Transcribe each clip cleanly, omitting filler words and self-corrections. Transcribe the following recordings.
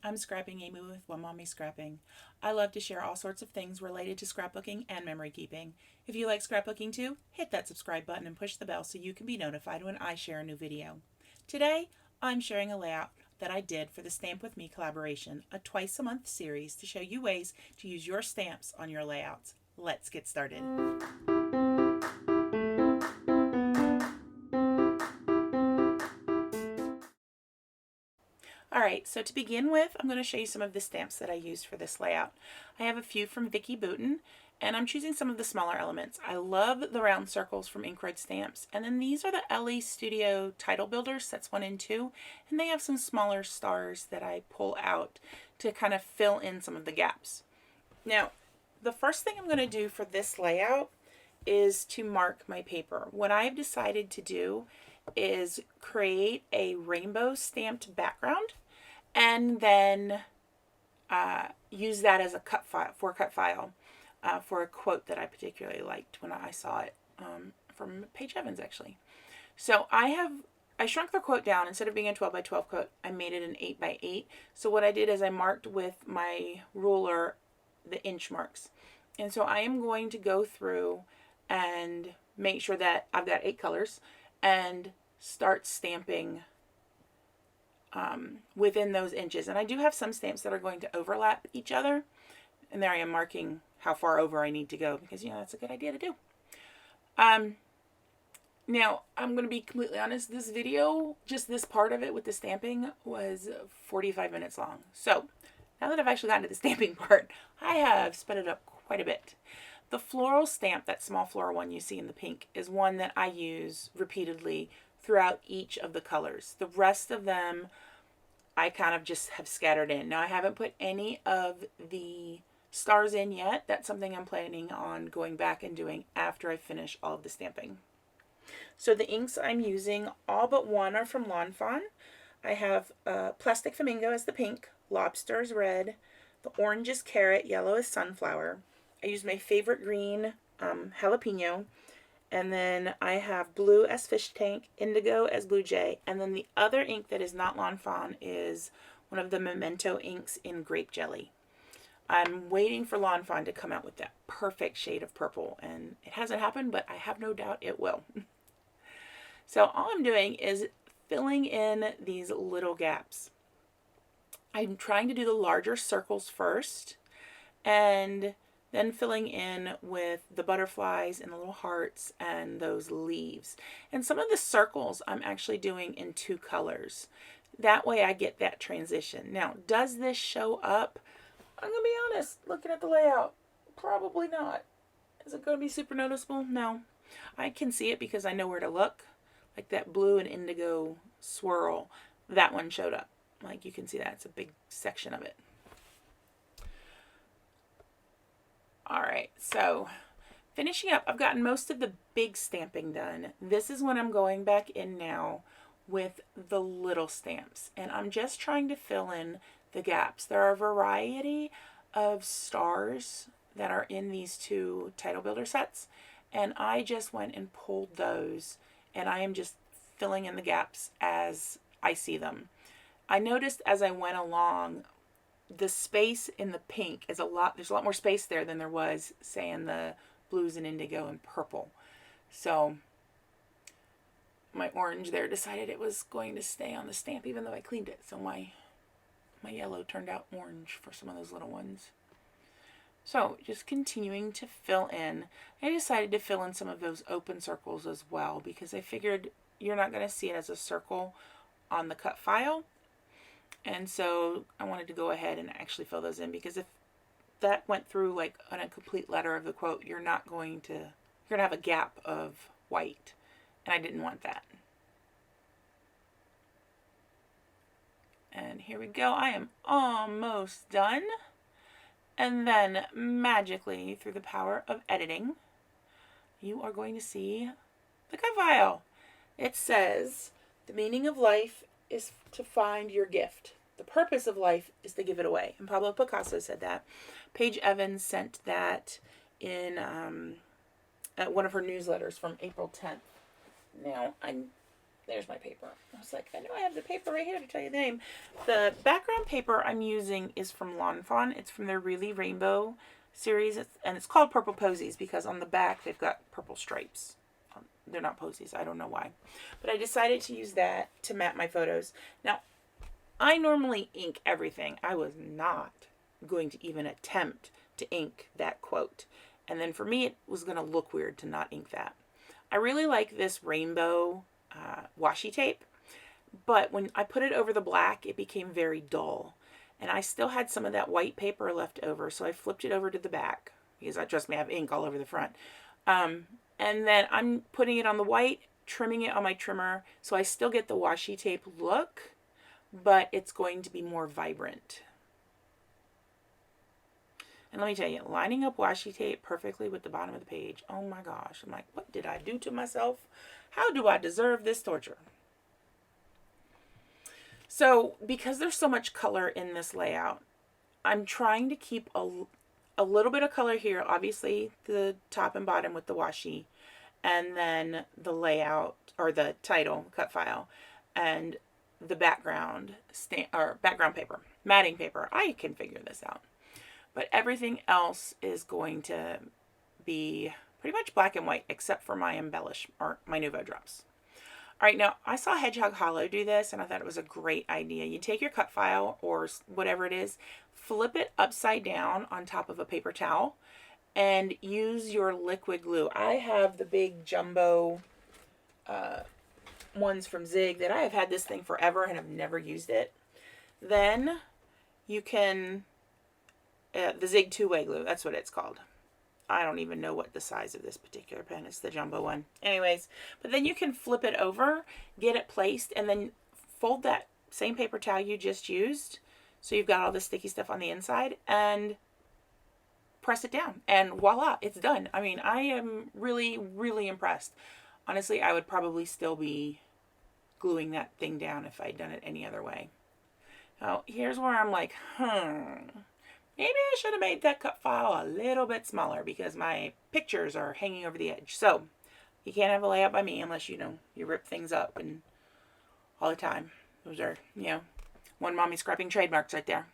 I'm Scrapping Amy with One Mommy Scrapping. I love to share all sorts of things related to scrapbooking and memory keeping. If you like scrapbooking too, hit that subscribe button and push the bell so you can be notified when I share a new video. Today, I'm sharing a layout that I did for the Stamp With Me collaboration, a twice a month series to show you ways to use your stamps on your layouts. Let's get started. Alright, so to begin with, I'm going to show you some of the stamps that I used for this layout. I have a few from Vicki Boutin, and I'm choosing some of the smaller elements. I love the round circles from Inkroyd Stamps, and then these are the Ellie Studio Title Builders, sets 1 and 2, and they have some smaller stars that I pull out to kind of fill in some of the gaps. Now, the first thing I'm going to do for this layout is to mark my paper. What I've decided to do is create a rainbow stamped background and then use that as a cut file for a quote that I particularly liked when I saw it from Paige Evans actually. So I shrunk the quote down. Instead of being a 12 by 12 quote, I made it an 8 by 8. So what I did is I marked with my ruler the inch marks. And so I am going to go through and make sure that I've got 8 colors and start stamping within those inches. And I do have some stamps that are going to overlap each other. And there I am marking how far over I need to go because, that's a good idea to do. Now, I'm going to be completely honest. This video, just this part of it with the stamping, was 45 minutes long. So now that I've actually gotten to the stamping part, I have sped it up quite a bit. The floral stamp, that small floral one you see in the pink, is one that I use repeatedly throughout each of the colors. The rest of them I kind of just have scattered in. Now I haven't put any of the stars in yet. That's something I'm planning on going back and doing after I finish all of the stamping. So the inks I'm using, all but one are from Lawn Fawn. I have Plastic Flamingo as the pink, Lobster is red, the orange is carrot, yellow is sunflower. I use my favorite green, jalapeno, and then I have blue as fish tank, indigo as blue jay, and then the other ink that is not Lawn Fawn is one of the Memento inks in grape jelly. I'm waiting for Lawn Fawn to come out with that perfect shade of purple, and it hasn't happened, but I have no doubt it will. So all I'm doing is filling in these little gaps. I'm trying to do the larger circles first, and then filling in with the butterflies and the little hearts and those leaves. And some of the circles I'm actually doing in 2 colors. That way I get that transition. Now, does this show up? I'm going to be honest, looking at the layout, probably not. Is it going to be super noticeable? No. I can see it because I know where to look. Like that blue and indigo swirl, that one showed up. Like you can see that, it's a big section of it. Alright, so finishing up, I've gotten most of the big stamping done. This is when I'm going back in now with the little stamps. And I'm just trying to fill in the gaps. There are a variety of stars that are in these 2 title builder sets. And I just went and pulled those. And I am just filling in the gaps as I see them. I noticed as I went along, the space in the pink is there's a lot more space there than there was, say, in the blues and indigo and purple. So my orange there decided it was going to stay on the stamp even though I cleaned it. So my yellow turned out orange for some of those little ones. So just continuing to fill in. I decided to fill in some of those open circles as well because I figured you're not going to see it as a circle on the cut file. And so I wanted to go ahead and actually fill those in because if that went through like on a complete letter of the quote, you're going to have a gap of white. And I didn't want that. And here we go. I am almost done. And then magically, through the power of editing, you are going to see the cut file. It says, the meaning of life is to find your gift. The purpose of life is to give it away. And Pablo Picasso said that. Paige Evans sent that in one of her newsletters from April 10th. Now, there's my paper. I was like, I know I have the paper right here to tell you the name. The background paper I'm using is from Lawn Fawn. It's from their Really Rainbow series, and it's called Purple Posies because on the back they've got purple stripes. They're not posies. I don't know why. But I decided to use that to map my photos. Now, I normally ink everything. I was not going to even attempt to ink that quote. And then for me, it was going to look weird to not ink that. I really like this rainbow washi tape, but when I put it over the black, it became very dull. And I still had some of that white paper left over, so I flipped it over to the back because trust me, I have ink all over the front. And then I'm putting it on the white, trimming it on my trimmer, so I still get the washi tape look, but it's going to be more vibrant. And let me tell you, lining up washi tape perfectly with the bottom of the page, oh my gosh, I'm like, what did I do to myself? How do I deserve this torture? So because there's so much color in this layout, I'm trying to keep a little bit of color here, obviously the top and bottom with the washi, and then the layout or the title cut file and the background background paper, matting paper. I can figure this out. But everything else is going to be pretty much black and white except for my embellish or my Nuvo drops. All right, now I saw Hedgehog Hollow do this and I thought it was a great idea. You take your cut file or whatever it is, flip it upside down on top of a paper towel and use your liquid glue. I have the big jumbo ones from Zig that I have had this thing forever and have never used it. Then you can, the Zig two-way glue, that's what it's called. I don't even know what the size of this particular pen is, the jumbo one. Anyways, but then you can flip it over, get it placed, and then fold that same paper towel you just used, so you've got all the sticky stuff on the inside, and press it down, and voila, it's done. I mean, I am really, really impressed. Honestly, I would probably still be gluing that thing down if I'd done it any other way. Now, here's where I'm like, maybe I should have made that cut file a little bit smaller because my pictures are hanging over the edge. So, you can't have a layout by me unless, you rip things up and all the time. Those are, one mommy scrapping trademarks right there.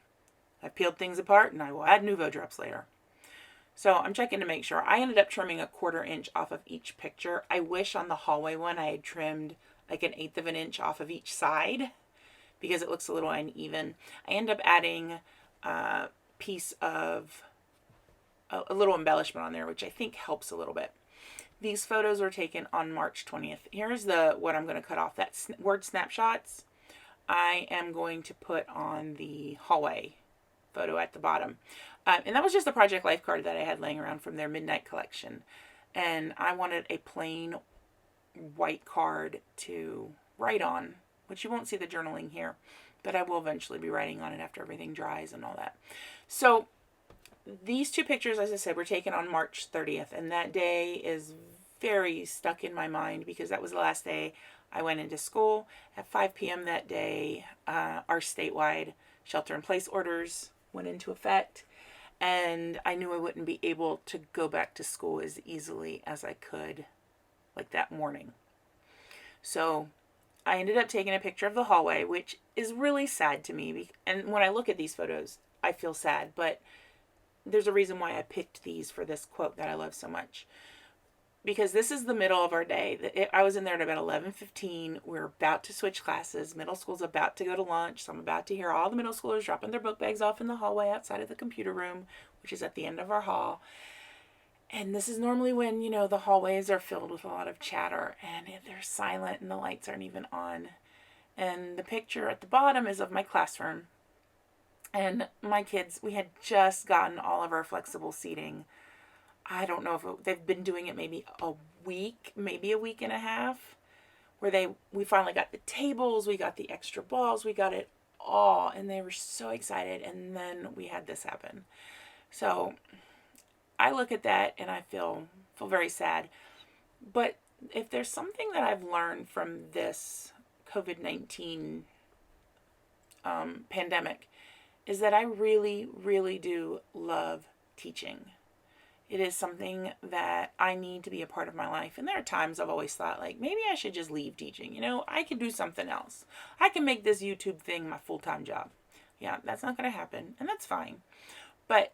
I've peeled things apart and I will add Nuvo drops later. So I'm checking to make sure. I ended up trimming 1/4 inch off of each picture. I wish on the hallway one I had trimmed like 1/8 of an inch off of each side because it looks a little uneven. I end up adding a piece of a little embellishment on there, which I think helps a little bit. These photos were taken on March 20th. Here's what I'm going to cut off. That word snapshots I am going to put on the hallway photo at the bottom. And that was just a Project Life card that I had laying around from their Midnight collection. And I wanted a plain white card to write on, which you won't see the journaling here, but I will eventually be writing on it after everything dries and all that. So these two pictures, as I said, were taken on March 30th. And that day is very stuck in my mind because that was the last day I went into school. At 5 p.m. that day, our statewide shelter-in-place orders went into effect. And I knew I wouldn't be able to go back to school as easily as I could, like that morning. So I ended up taking a picture of the hallway, which is really sad to me. And when I look at these photos, I feel sad. But there's a reason why I picked these for this quote that I love so much. Because this is the middle of our day. I was in there at about 11:15. We're about to switch classes. Middle school's about to go to lunch. So I'm about to hear all the middle schoolers dropping their book bags off in the hallway outside of the computer room, which is at the end of our hall. And this is normally when, the hallways are filled with a lot of chatter and they're silent and the lights aren't even on. And the picture at the bottom is of my classroom. And my kids, we had just gotten all of our flexible seating. I don't know if they've been doing it maybe a week, maybe a week and a half, where we finally got the tables, we got the extra balls, we got it all, and they were so excited, and then we had this happen. So I look at that and I feel very sad. But if there's something that I've learned from this COVID-19 pandemic, is that I really, really do love teaching. It is something that I need to be a part of my life. And there are times I've always thought, like, maybe I should just leave teaching. You know, I could do something else. I can make this YouTube thing my full-time job. Yeah, that's not going to happen, and that's fine. But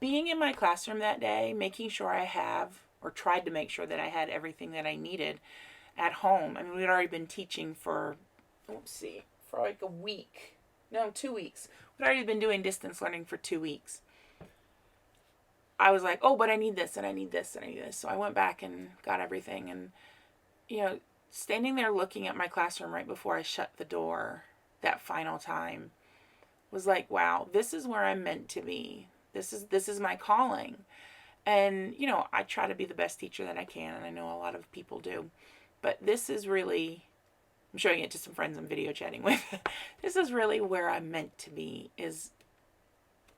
being in my classroom that day, making sure I have, or tried to make sure that I had everything that I needed at home. I mean, we'd already been teaching for, for like a week. No, 2 weeks. We'd already been doing distance learning for 2 weeks. I was like, oh, but I need this, and I need this, and I need this. So I went back and got everything. And, you know, standing there looking at my classroom right before I shut the door that final time was like, wow, this is where I'm meant to be. This is my calling. And, you know, I try to be the best teacher that I can, and I know a lot of people do. But this is really, I'm showing it to some friends I'm video chatting with. This is really where I'm meant to be, is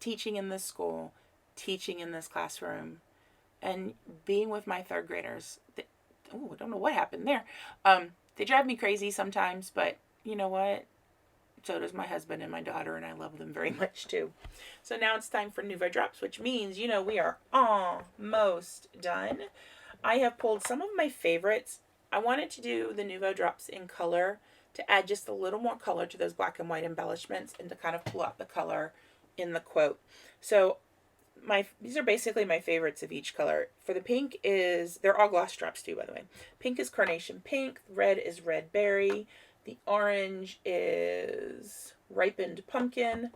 teaching in this school, teaching in this classroom, and being with my third graders. I don't know what happened there. They drive me crazy sometimes, but you know what? So does my husband and my daughter, and I love them very much too. So now it's time for Nuvo Drops, which means, you know, we are almost done. I have pulled some of my favorites. I wanted to do the Nuvo Drops in color to add just a little more color to those black and white embellishments and to kind of pull out the color in the quote. So these are basically my favorites of each color. For the pink they're all gloss drops too, by the way. Pink is Carnation Pink. Red is Red Berry. The orange is Ripened Pumpkin.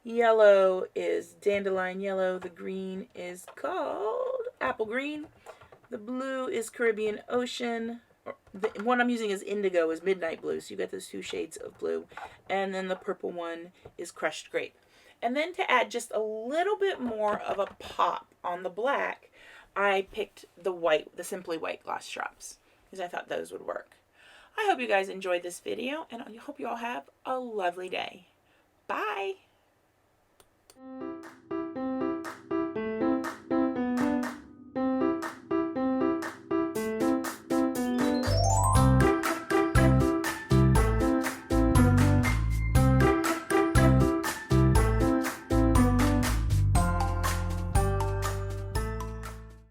Yellow is Dandelion Yellow. The green is called Apple Green. The blue is Caribbean Ocean. The one I'm using is Indigo, is Midnight Blue. So you got those 2 shades of blue. And then the purple one is Crushed Grape. And then to add just a little bit more of a pop on the black, I picked the Simply White gloss drops, because I thought those would work. I hope you guys enjoyed this video, and I hope you all have a lovely day. Bye!